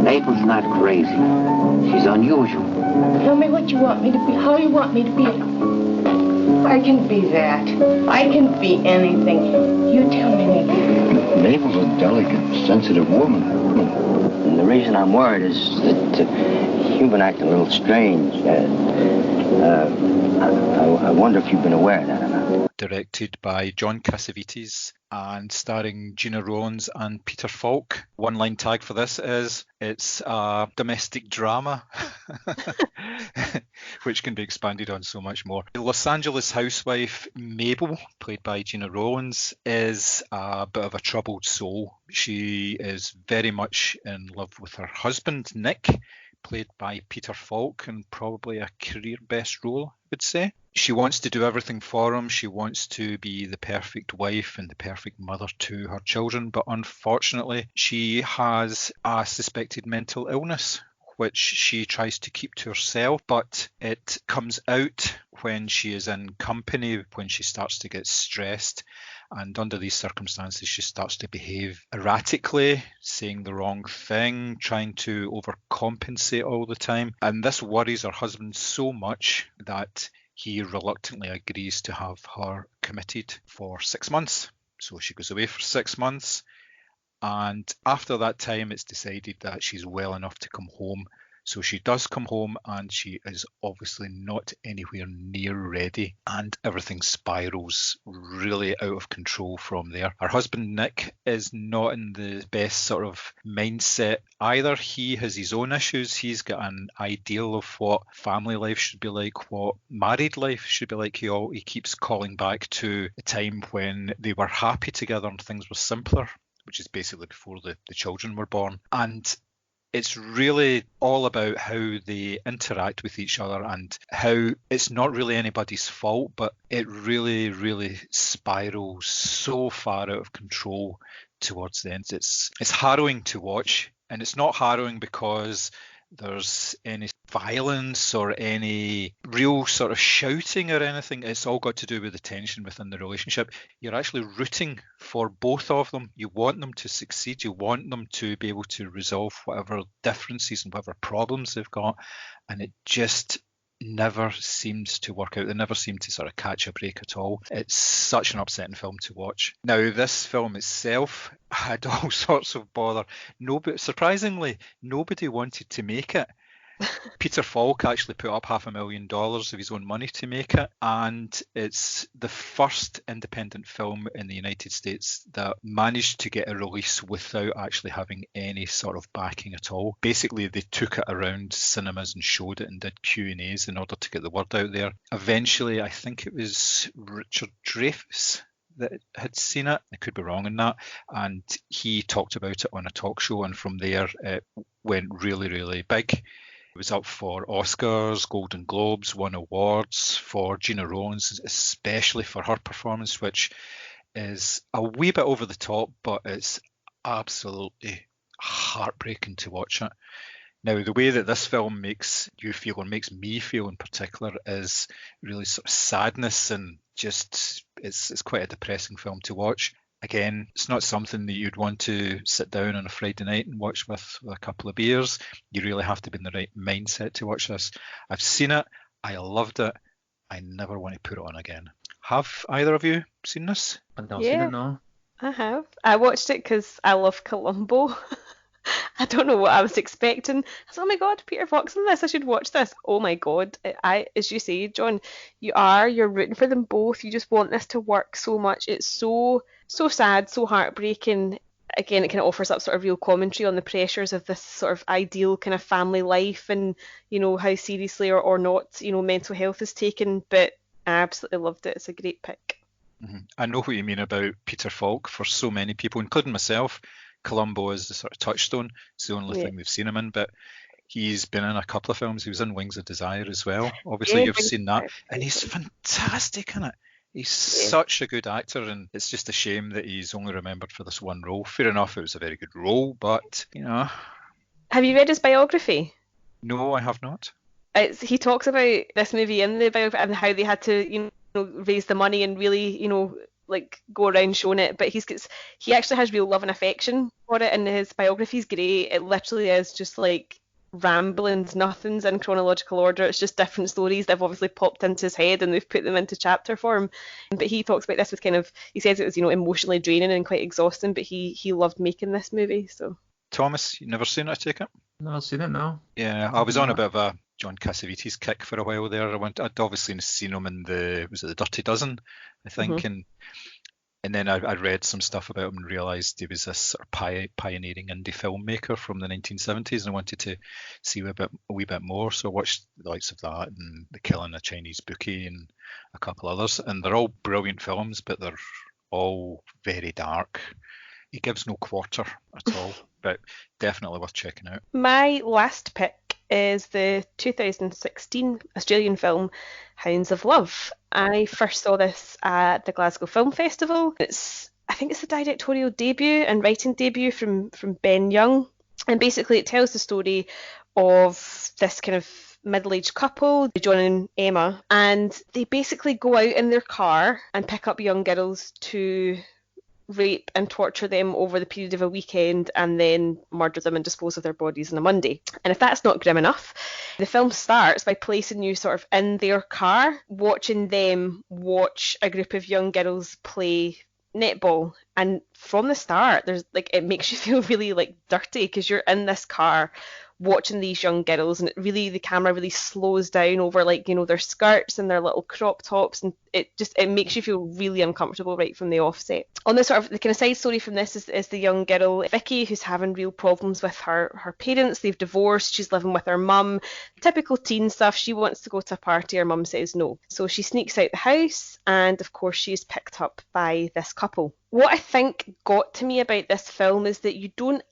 Mabel's not crazy. She's unusual. Tell me what you want me to be, how you want me to be. I can be that. I can be anything. You tell me, Nick. Mabel's a delicate, sensitive woman. And the reason I'm worried is that you've been acting a little strange. I wonder if you've been aware of that or not. Directed by John Cassavetes and starring Gina Rowlands and Peter Falk. One-line tag for this is, it's a domestic drama, which can be expanded on so much more. The Los Angeles housewife Mabel, played by Gina Rowlands, is a bit of a troubled soul. She is very much in love with her husband, Nick, played by Peter Falk, and probably a career best role, I would say. She wants to do everything for him. She wants to be the perfect wife and the perfect mother to her children, but unfortunately she has a suspected mental illness, which she tries to keep to herself, but it comes out when she is in company, when she starts to get stressed. And under these circumstances, she starts to behave erratically, saying the wrong thing, trying to overcompensate all the time. And this worries her husband so much that he reluctantly agrees to have her committed for 6 months. So she goes away for 6 months. And after that time, it's decided that she's well enough to come home. So she does come home, and she is obviously not anywhere near ready, and everything spirals really out of control from there. Her husband Nick is not in the best sort of mindset either. He has his own issues. He's got an ideal of what family life should be like, what married life should be like. He keeps calling back to a time when they were happy together and things were simpler, which is basically before the children were born. And it's really all about how they interact with each other and how it's not really anybody's fault, but it really, really spirals so far out of control towards the end. It's harrowing to watch, and it's not harrowing because there's any violence or any real sort of shouting or anything. It's all got to do with the tension within the relationship. You're actually rooting for both of them. You want them to succeed. You want them to be able to resolve whatever differences and whatever problems they've got. And it just never seems to work out. They never seem to sort of catch a break at all. It's such an upsetting film to watch. Now, this film itself had all sorts of bother. Surprisingly, nobody wanted to make it. Peter Falk actually put up $500,000 of his own money to make it, and it's the first independent film in the United States that managed to get a release without actually having any sort of backing at all. Basically, they took it around cinemas and showed it and did Q&As in order to get the word out there. Eventually, I think it was Richard Dreyfuss that had seen it. I could be wrong on that. And he talked about it on a talk show, and from there it went really, really big. It was up for Oscars, Golden Globes, won awards for Gina Rowlands, especially for her performance, which is a wee bit over the top, but it's absolutely heartbreaking to watch it. Now, the way that this film makes you feel, or makes me feel in particular, is really sort of sadness, and just it's quite a depressing film to watch. Again, it's not something that you'd want to sit down on a Friday night and watch with a couple of beers. You really have to be in the right mindset to watch this. I've seen it. I loved it. I never want to put it on again. Have either of you seen this? I've not seen it, no. I have. I watched it because I love Columbo. I don't know what I was expecting. I was, oh my god, Peter Fox in this. I should watch this. Oh my god. As you say, John, you're rooting for them both. You just want this to work so much. It's so sad, so heartbreaking. Again, it kind of offers up sort of real commentary on the pressures of this sort of ideal kind of family life and, how seriously or not, mental health is taken. But I absolutely loved it. It's a great pick. Mm-hmm. I know what you mean about Peter Falk. For so many people, including myself, Columbo is the sort of touchstone. It's the only thing we've seen him in, but he's been in a couple of films. He was in Wings of Desire as well. Obviously, you've seen that, and he's fantastic in it. He's such a good actor, and it's just a shame that he's only remembered for this one role. Fair enough, it was a very good role, but, Have you read his biography? No, I have not. He talks about this movie in the biography and how they had to, raise the money and really, go around showing it. But he actually has real love and affection for it, and his biography's great. It literally is just like ramblings, nothing's in chronological order. It's just different stories that have obviously popped into his head and they've put them into chapter form. But he talks about this with he says it was, emotionally draining and quite exhausting, but he loved making this movie. So Thomas, you never seen it, I take it? No, I've seen it, no. Yeah, I was on a bit of a John Cassavetes kick for a while there. I'd obviously seen him in the Dirty Dozen, I think, and then I read some stuff about him and realised he was this sort of pioneering indie filmmaker from the 1970s, and I wanted to see a wee bit more. So I watched the likes of that and The Killing a Chinese Bookie and a couple others, and they're all brilliant films, but they're all very dark. He gives no quarter at all, but definitely worth checking out. My last pick is the 2016 Australian film Hounds of Love. I first saw this at the Glasgow Film Festival. I think it's the directorial debut and writing debut from Ben Young, and basically it tells the story of this kind of middle-aged couple, John and Emma, and they basically go out in their car and pick up young girls to rape and torture them over the period of a weekend and then murder them and dispose of their bodies on a Monday. And if that's not grim enough, the film starts by placing you sort of in their car, watching them watch a group of young girls play netball. And from the start, it makes you feel really dirty because you're in this car watching these young girls, and the camera really slows down over their skirts and their little crop tops, and it makes you feel really uncomfortable right from the offset. On the kind of side story from this is the young girl Vicky, who's having real problems with her parents. They've divorced, she's living with her mum, typical teen stuff. She wants to go to a party, her mum says no, so she sneaks out the house, and of course she is picked up by this couple. What I think got to me about this film is that you don't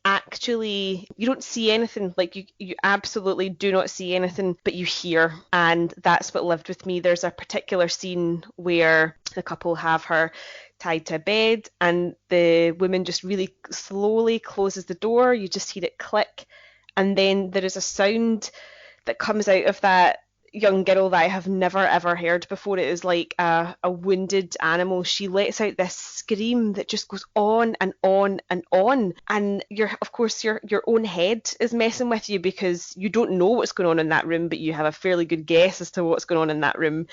see anything. You absolutely do not see anything, but you hear, and that's what lived with me. There's a particular scene where the couple have her tied to a bed, and the woman just really slowly closes the door. You just hear it click, and then there is a sound that comes out of that young girl that I have never ever heard before. It is like a wounded animal. She lets out this scream that just goes on and on and on, and your own head is messing with you because you don't know what's going on in that room, but you have a fairly good guess as to what's going on in that room,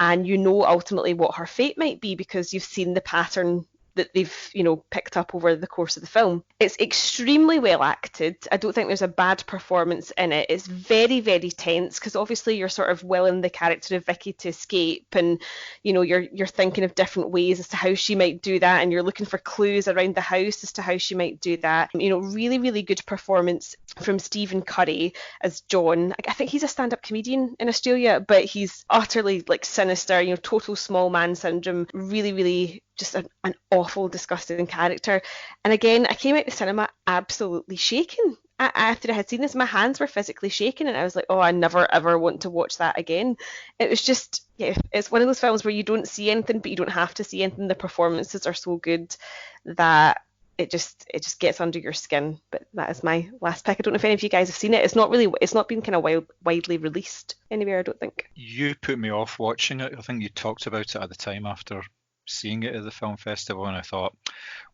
and you know ultimately what her fate might be because you've seen the pattern that they've picked up over the course of the film. It's extremely well acted. I don't think there's a bad performance in it. It's very, very tense because obviously you're sort of willing the character of Vicky to escape, and you're thinking of different ways as to how she might do that, and you're looking for clues around the house as to how she might do that. Really, really good performance from Stephen Curry as John. I think he's a stand-up comedian in Australia, but he's utterly sinister, total small man syndrome. Really, really just an awful, disgusting character. And again, I came out the cinema absolutely shaken. After I had seen this, my hands were physically shaking, and I was like, oh, I never ever want to watch that again. It was just, it's one of those films where you don't see anything, but you don't have to see anything. The performances are so good that it just gets under your skin. But that is my last pick. I don't know if any of you guys have seen it. It's not been kind of widely released anywhere, I don't think. You put me off watching it. I think you talked about it at the time after seeing it at the film festival, and I thought,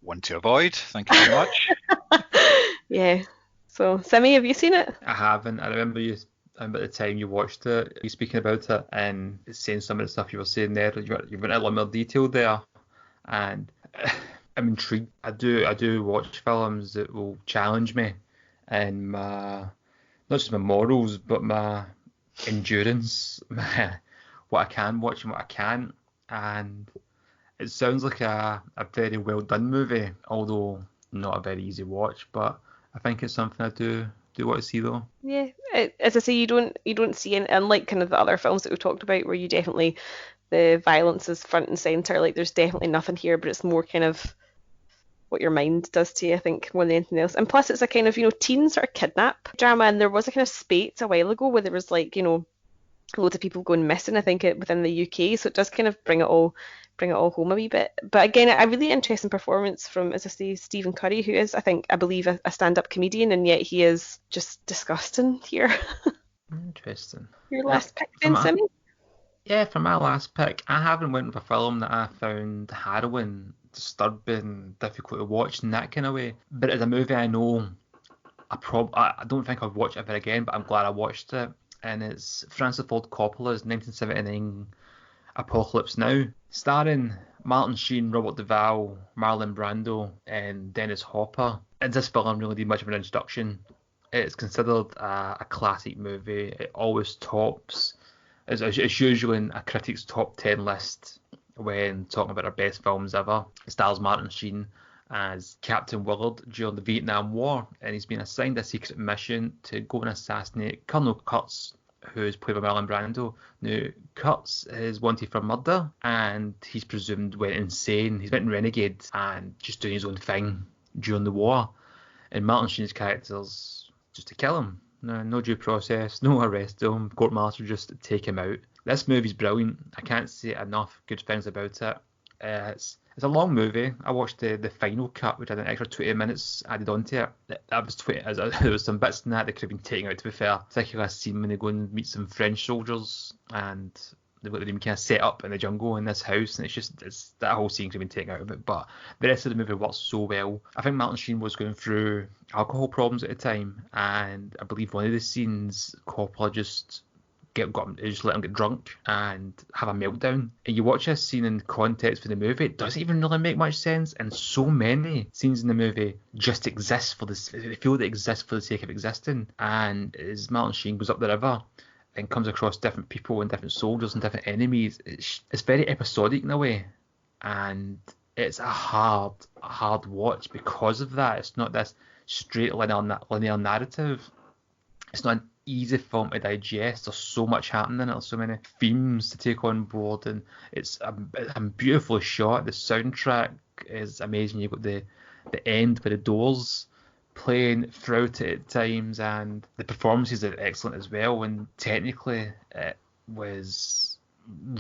one to avoid. Thank you very much. Yeah. So, Simi, have you seen it? I haven't. I remember you at the time you watched it, you speaking about it and saying some of the stuff you were saying there. You went a lot more detail there, and I'm intrigued. I do watch films that will challenge me and my not just my morals but my endurance, what I can watch and what I can't. And it sounds like a very well done movie, although not a very easy watch. But I think it's something I do want to see though. Yeah. As I say, you don't see it, unlike kind of the other films that we talked about, where you definitely the violence is front and center. Like there's definitely nothing here, but it's more kind of what your mind does to you, I think, more than anything else. And plus, it's a kind of teen sort of kidnap drama, and there was a kind of spate a while ago where there was like loads of people going missing, I think, within the UK. So it does kind of bring it all home a wee bit. But again, a really interesting performance from, as I say, Stephen Curry, who is, I believe, a stand-up comedian, and yet he is just disgusting here. Interesting. Your last pick, then, Simi? Yeah, for my last pick, I haven't went with a film that I found harrowing, disturbing, difficult to watch in that kind of way. But as a movie, I know I don't think I'll watch it ever again, but I'm glad I watched it. And it's Francis Ford Coppola's 1979 Apocalypse Now, starring Martin Sheen, Robert Duvall, Marlon Brando, and Dennis Hopper. And this film really did much of an introduction. It's considered a classic movie. It always tops. It's usually in a critic's top 10 list when talking about our best films ever. It stars Martin Sheen as Captain Willard during the Vietnam War, and he's been assigned a secret mission to go and assassinate Colonel Kurtz, who is played by Marlon Brando. Now, Kurtz is wanted for murder, and he's presumed went insane. He's went renegade and just doing his own thing during the war. And Martin Sheen's character's just to kill him. No due process, no arrest him, court-martial, just take him out. This movie's brilliant. I can't say enough good things about it. It's a long movie. I watched the final cut, which had an extra 20 minutes added onto it. That was 20. There was some bits in that could have been taken out, to be fair. Particularly a scene when they go and meet some French soldiers and they've got them kind of set up in the jungle in this house, and it's that whole scene could have been taken out of it. But the rest of the movie works so well. I think Martin Sheen was going through alcohol problems at the time, and I believe one of the scenes, Coppola just let him get drunk and have a meltdown. And you watch this scene in context for the movie, it doesn't even really make much sense. And so many scenes in the movie just exist they feel they exist for the sake of existing. And as Martin Sheen goes up the river and comes across different people and different soldiers and different enemies, it's very episodic in a way. And it's a hard watch because of that. It's not this straight linear narrative. It's not an easy film to digest. There's so much happening in it. There's so many themes to take on board, and it's a beautifully shot. The soundtrack is amazing. You've got the end with the Doors playing throughout it at times, and the performances are excellent as well. And technically, it was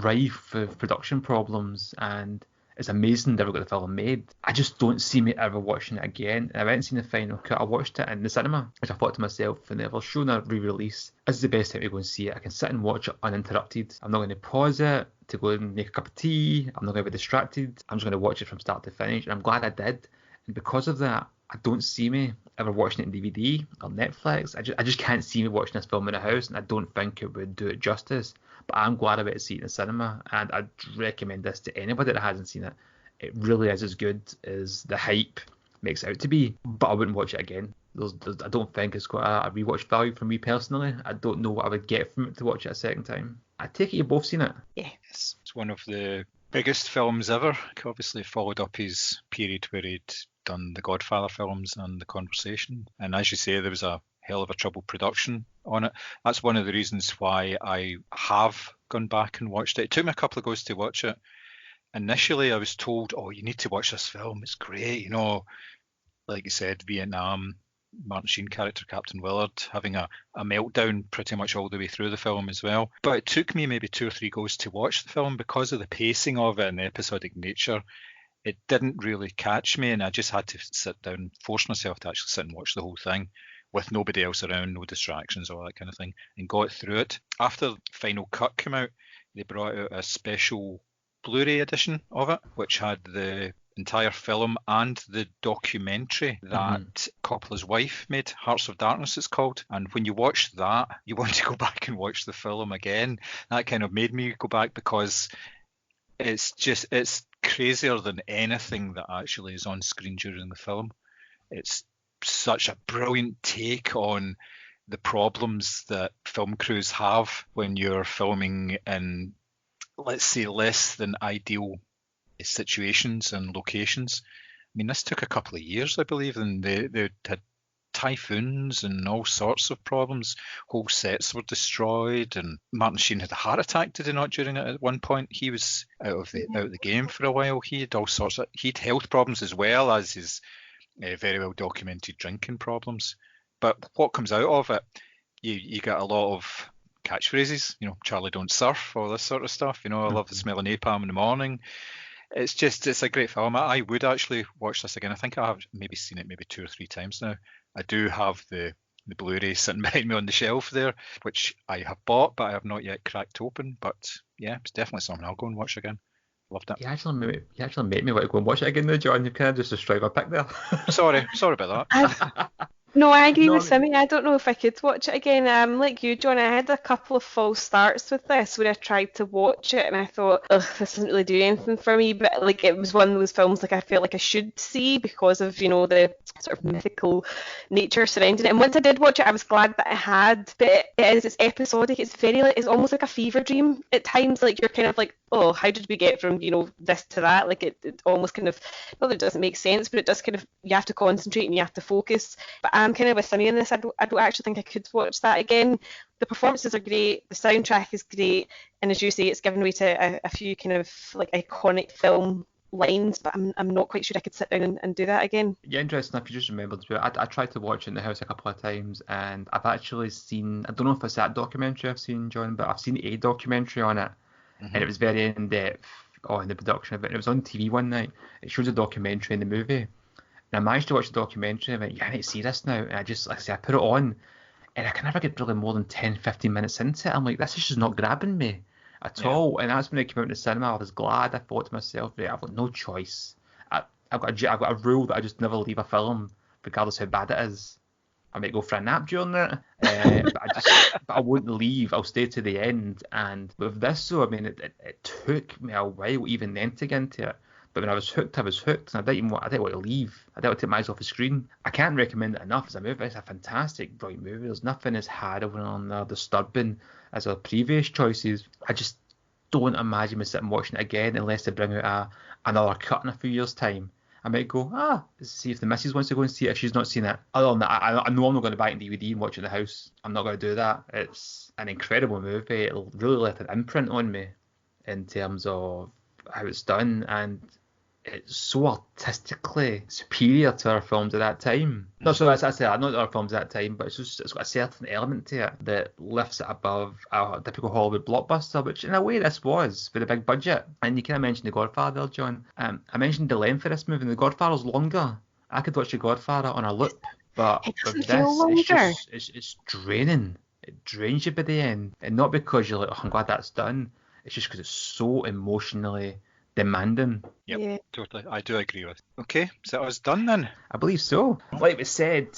rife with production problems, and it's amazing they ever got the film made. I just don't see me ever watching it again. And I went and seen the final cut. I watched it in the cinema, which I thought to myself, when they've ever shown a re-release, this is the best time to go and see it. I can sit and watch it uninterrupted. I'm not going to pause it to go and make a cup of tea. I'm not going to be distracted. I'm just going to watch it from start to finish. And I'm glad I did. And because of that, I don't see me ever watching it in DVD or Netflix. I just can't see me watching this film in a house, and I don't think it would do it justice. But I'm glad I went to see it in the cinema, and I'd recommend this to anybody that hasn't seen it. It really is as good as the hype makes it out to be, but I wouldn't watch it again. I don't think it's got a rewatch value for me personally. I don't know what I would get from it to watch it a second time. I take it you've both seen it? Yes. It's one of the biggest films ever. Obviously followed up his period where he'd done the Godfather films and The Conversation. And as you say, there was a hell of a troubled production on it. That's one of the reasons why I have gone back and watched it. It took me a couple of goes to watch it. Initially, I was told, oh, you need to watch this film. It's great. Like you said, Vietnam, Martin Sheen character, Captain Willard, having a meltdown pretty much all the way through the film as well. But it took me maybe 2 or 3 goes to watch the film because of the pacing of it and the episodic nature. It didn't really catch me, and I just had to sit down, force myself to actually sit and watch the whole thing with nobody else around, no distractions, all that kind of thing, and got through it. After the final cut came out, they brought out a special Blu-ray edition of it, which had the entire film and the documentary that Coppola's wife made, Hearts of Darkness it's called. And when you watch that, you want to go back and watch the film again. That kind of made me go back, because it's crazier than anything that actually is on screen during the film. It's such a brilliant take on the problems that film crews have when you're filming in, let's say, less than ideal situations and locations. I mean, this took a couple of years, I believe, and they had typhoons and all sorts of problems. Whole sets were destroyed, and Martin Sheen had a heart attack, did he not, during it at one point? He was out of the game for a while. He had all sorts of health problems, as well as his very well documented drinking problems. But what comes out of it, you get a lot of catchphrases, Charlie don't surf, all this sort of stuff. I love the smell of napalm in the morning. It's a great film. I would actually watch this again. I think I have maybe seen it maybe 2 or 3 times now. I do have the Blu-ray sitting behind me on the shelf there, which I have bought, but I have not yet cracked open. But yeah, it's definitely something I'll go and watch again. Loved it. You actually made me want to go and watch it again now, John. You kind of just destroyed my pick there. Sorry about that. No, I agree with Simmy. I don't know if I could watch it again. Like you, John, I had a couple of false starts with this when I tried to watch it, and I thought, ugh, this doesn't really do anything for me. But like, it was one of those films like I felt like I should see because of the sort of mythical nature surrounding it. And once I did watch it, I was glad that I had. But it's episodic. It's it's almost like a fever dream at times. Like you're kind of like, oh, how did we get from this to that? Like it almost kind of, not that it doesn't make sense, but it does kind of, you have to concentrate and you have to focus. But I'm kind of with Sunny in this. I don't actually think I could watch that again. The performances are great, the soundtrack is great, and as you say, it's given way to a few kind of like iconic film lines, but I'm not quite sure I could sit down and do that again. Yeah, interesting enough, you just remembered. I tried to watch it in the house a couple of times, and I've actually seen, I don't know if it's that documentary I've seen, John, but I've seen a documentary on it, and it was very in-depth on the production of it, and it was on TV one night. It shows a documentary in the movie. And I managed to watch the documentary and I went, yeah, I need to see this now. And I put it on, and I can never get really more than 10-15 minutes into it. I'm like, this is just not grabbing me at all. And that's when it came out in the cinema. I was glad. I thought to myself, right, I've got no choice. I've got a rule that I just never leave a film, regardless how bad it is. I might go for a nap during it, but I won't leave. I'll stay to the end. And with this, though, I mean, it took me a while even then to get into it. But when I was hooked, and I didn't want to leave. I didn't want to take my eyes off the screen. I can't recommend it enough as a movie. It's a fantastic, brilliant movie. There's nothing as harrowing or disturbing as our previous choices. I just don't imagine me sitting watching it again unless they bring out another cut in a few years' time. I might go, see if the missus wants to go and see it if she's not seen it. Other than that, I know I'm not going to buy it in DVD and watch it in the house. I'm not going to do that. It's an incredible movie. It'll really let an imprint on me in terms of how it's done, and it's so artistically superior to our films at that time. Not so as I say, not our films at that time, but it's got a certain element to it that lifts it above a typical Hollywood blockbuster, which in a way this was, with a big budget. And you kind of mentioned The Godfather, John. I mentioned the length of this movie, and The Godfather's longer. I could watch The Godfather on a loop, but with this, it's draining. It drains you by the end, and not because you're like, oh, I'm glad that's done. It's just because it's so emotionally demanding. Yep, yeah, totally. I do agree with. Okay, is that us done then? I believe so. Like we said,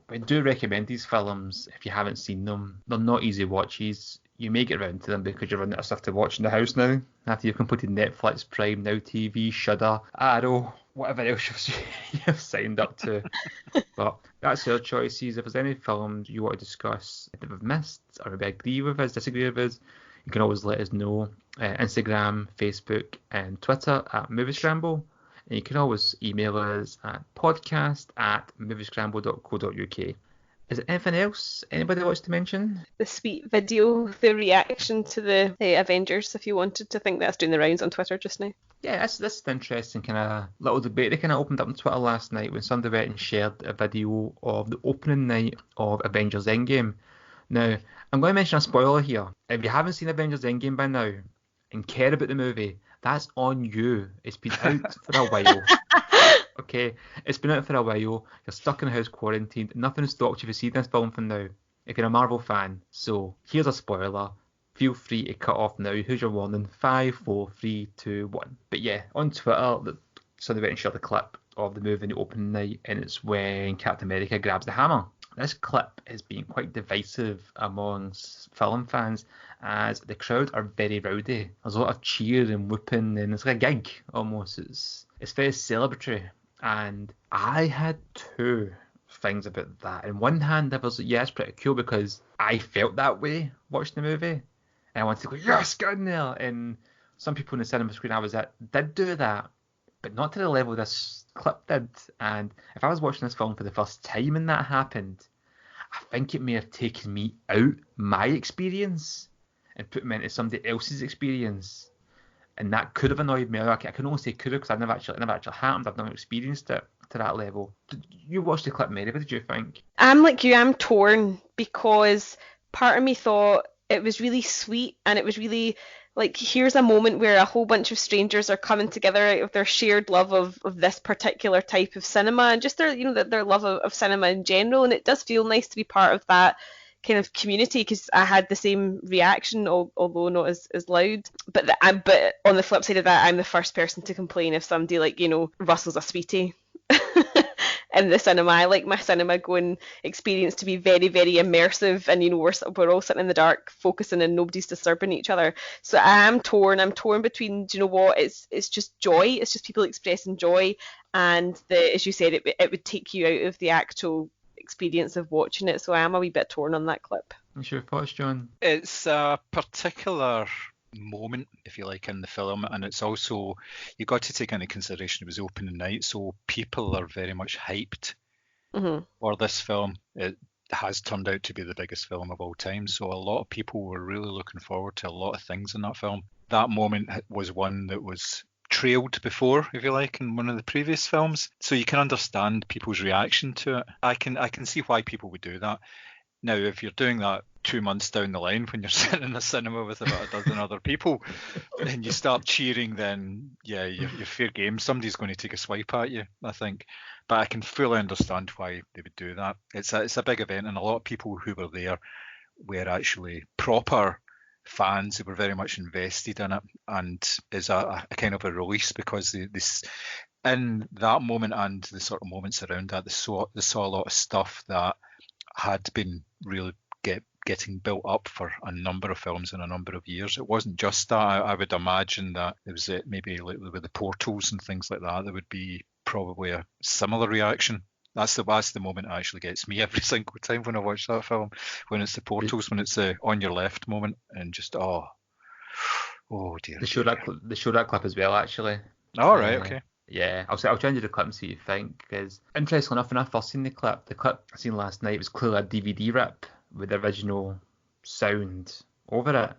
we do recommend these films if you haven't seen them. They're not easy watches. You may get around to them because you're running out of stuff to watch in the house now. After you've completed Netflix, Prime, Now TV, Shudder, Arrow, whatever else you've signed up to. But that's your choices. If there's any films you want to discuss that we've missed, or maybe agree with us, disagree with us, you can always let us know. Instagram, Facebook, and Twitter at Moviescramble. And you can always email us at podcast@moviescramble.co.uk. Is there anything else anybody wants to mention? The sweet video, the reaction to the Avengers, if you wanted to think that's doing the rounds on Twitter just now. Yeah, this is an interesting kind of little debate. They kind of opened up on Twitter last night when somebody went and shared a video of the opening night of Avengers Endgame. Now, I'm going to mention a spoiler here. If you haven't seen Avengers Endgame by now and care about the movie, that's on you. It's been out for a while. Okay, it's been out for a while. You're stuck in a house quarantined. Nothing has stopped you from seeing this film from now, if you're a Marvel fan. So here's a spoiler. feel free to cut off now. Who's your warning? 5, 4, 3, 2, 1. But yeah, on Twitter, somebody went and shared a clip of the movie in the opening night, and it's when Captain America grabs the hammer. This clip has been quite divisive amongst film fans, as the crowd are very rowdy. There's a lot of cheering and whooping, and it's like a gig almost. It's very celebratory, and I had two things about that. On one hand, I was like, yeah, it's pretty cool because I felt that way watching the movie, and I wanted to go, yes, get in there. And some people in the cinema screen I was at did do that, but not to the level this clip did. And if I was watching this film for the first time and that happened, I think it may have taken me out my experience and put me into somebody else's experience, and that could have annoyed me. I can only say could have because it never actually happened. I've never experienced it to that level. Did you watch the clip, Mary? What did you think? I'm like you, I'm torn, because part of me thought it was really sweet, and it was really like, here's a moment where a whole bunch of strangers are coming together out of their shared love of this particular type of cinema, and just their love of cinema in general. And it does feel nice to be part of that kind of community, because I had the same reaction, although not as loud. But on the flip side of that, I'm the first person to complain if somebody rustles a sweetie in the cinema. I like my cinema going experience to be very, very immersive, and we're all sitting in the dark focusing and nobody's disturbing each other. So I'm torn between, do you know what, it's just joy, it's just people expressing joy, and as you said, it would take you out of the actual experience of watching it. So I am a wee bit torn on that clip. What's your thoughts, John? It's a particular moment, if you like, in the film, and it's also, you got to take into consideration it was opening night, so people are very much hyped for this film. It has turned out to be the biggest film of all time, so a lot of people were really looking forward to a lot of things in that film. That moment was one that was trailed before, if you like, in one of the previous films, so you can understand people's reaction to it. I can see why people would do that. Now, if you're doing that 2 months down the line when you're sitting in a cinema with about a dozen other people and you start cheering, then yeah, you're fair game. Somebody's going to take a swipe at you, I think. But I can fully understand why they would do that. It's a big event, and a lot of people who were there were actually proper fans who were very much invested in it, and is a kind of a release, because this in that moment and the sort of moments around that, they saw a lot of stuff that had been really getting built up for a number of films in a number of years. It wasn't just that. I would imagine that it was maybe like with the portals and things like that, there would be probably a similar reaction. That's the moment that actually gets me every single time when I watch that film, when it's the portals, when it's the on your left moment, and just oh dear. They showed that clip as well, actually. Oh, right, okay. Yeah, I'll try and do the clip and see what you think, because interestingly enough, when I first seen the clip I seen last night was clearly a DVD rip with the original sound over it.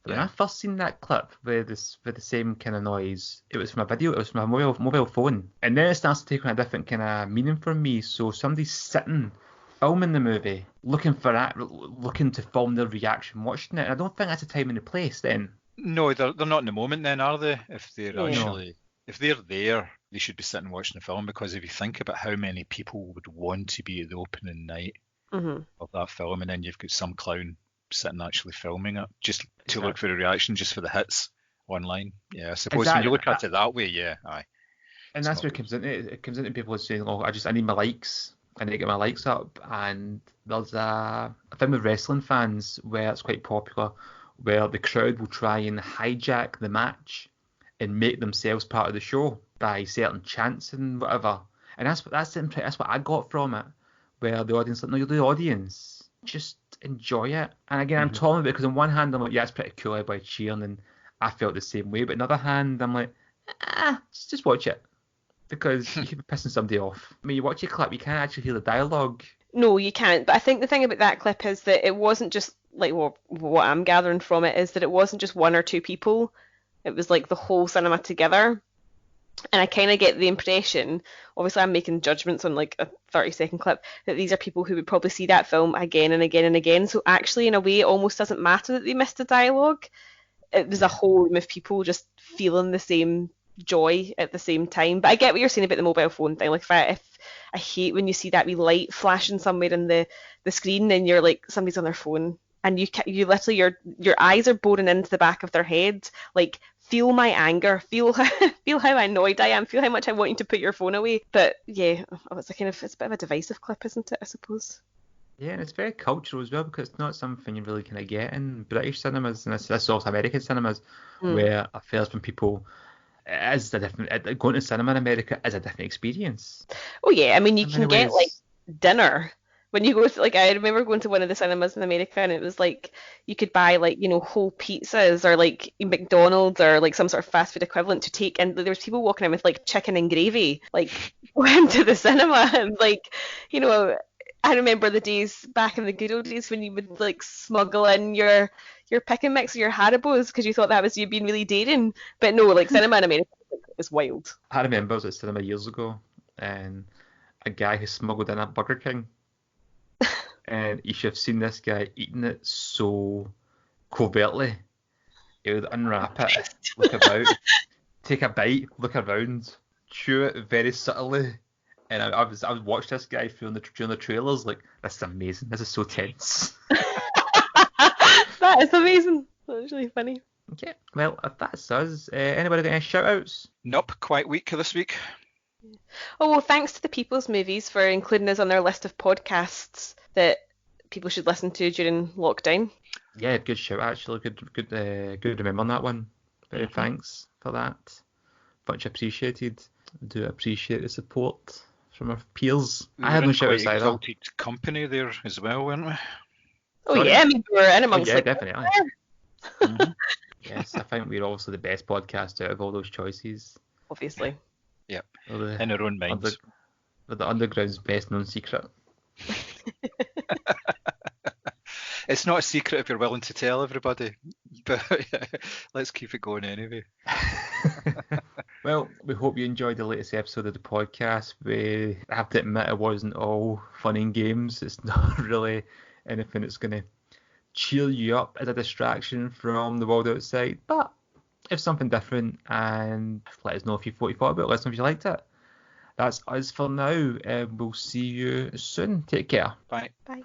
But when I first seen that clip with the same kind of noise, it was from a video, it was from a mobile phone. And then it starts to take on a different kind of meaning for me. So somebody's sitting, filming the movie, looking to film their reaction watching it. And I don't think that's a time and a place then. No, they're not in the moment then, are they? If they're actually... If they're there, they should be sitting watching the film, because if you think about how many people would want to be at the opening night of that film, and then you've got some clown sitting actually filming it just to look for a reaction, just for the hits online. Yeah, I suppose when you look at it that way, yeah, aye. And that's where it comes into. It comes into people saying, "Oh, I need my likes. I need to get my likes up." And there's a thing with wrestling fans where it's quite popular, where the crowd will try and hijack the match and make themselves part of the show by certain chants and whatever. And that's what I got from it, where the audience like, no, you're the audience, just enjoy it. And again, I'm torn with it, because on one hand I'm like, yeah, it's pretty cool, everybody cheering, and I felt the same way. But on the other hand, I'm like, just watch it, because you could be pissing somebody off. I mean, you watch a clip, you can't actually hear the dialogue. No, you can't. But I think the thing about that clip is that it wasn't just like, well, what I'm gathering from it is that it wasn't just one or two people. It was like the whole cinema together. And I kind of get the impression, obviously I'm making judgments on like a 30-second clip, that these are people who would probably see that film again and again and again. So actually, in a way, it almost doesn't matter that they missed the dialogue. It was a whole room of people just feeling the same joy at the same time. But I get what you're saying about the mobile phone thing. Like, if I hate when you see that wee light flashing somewhere in the screen and you're like, somebody's on their phone. and you literally your eyes are boring into the back of their head. Like, feel my anger, feel how annoyed I am, feel how much I want you to put your phone away. But yeah, it's a bit of a divisive clip, isn't it? I suppose. Yeah, and it's very cultural as well, because it's not something you really kind of get in British cinemas, and this also American cinemas, where I feel from people, is a different, going to cinema in America is a different experience. Oh yeah, I mean, you In can many get like ways. dinner when you go to, like, I remember going to one of the cinemas in America, and it was like you could buy, like, whole pizzas, or like McDonald's, or like some sort of fast food equivalent to take, and there was people walking in with like chicken and gravy, like, went to the cinema. And like, I remember the days back in the good old days when you would like smuggle in your pick and mix or your Haribos because you thought that was you being really daring. But no, like, cinema in America is wild. I remember I was at cinema years ago, and a guy who smuggled in a Burger King, and you should have seen this guy eating it so covertly. He would unwrap it, look about, take a bite, look around, chew it very subtly. And I would watch this guy during the trailers, like, this is amazing, this is so tense. That is amazing. That's really funny. Okay, well, if that's us, anybody got any shout outs? Nope, quite weak this week. Oh, well, thanks to the People's Movies for including us on their list of podcasts that people should listen to during lockdown. Yeah, good shout, actually. Good remembering that one. Very thanks for that. Much appreciated. I do appreciate the support from our peers. I had no shout outs either. Exalted company there as well, weren't we? Oh, Sorry? yeah, I mean, we were in amongst, yeah, like, definitely. Yes, I think we're also the best podcast out of all those choices. obviously. Yep, We're in our own minds. We're the underground's best known secret. It's not a secret if you're willing to tell everybody, but let's keep it going anyway. Well, we hope you enjoyed the latest episode of the podcast. I have to admit, it wasn't all fun and games. It's not really anything that's going to cheer you up as a distraction from the world outside, but it's something different, and let us know if you thought about it. Let us know if you liked it. That's us for now, and we'll see you soon. Take care. Bye. Bye.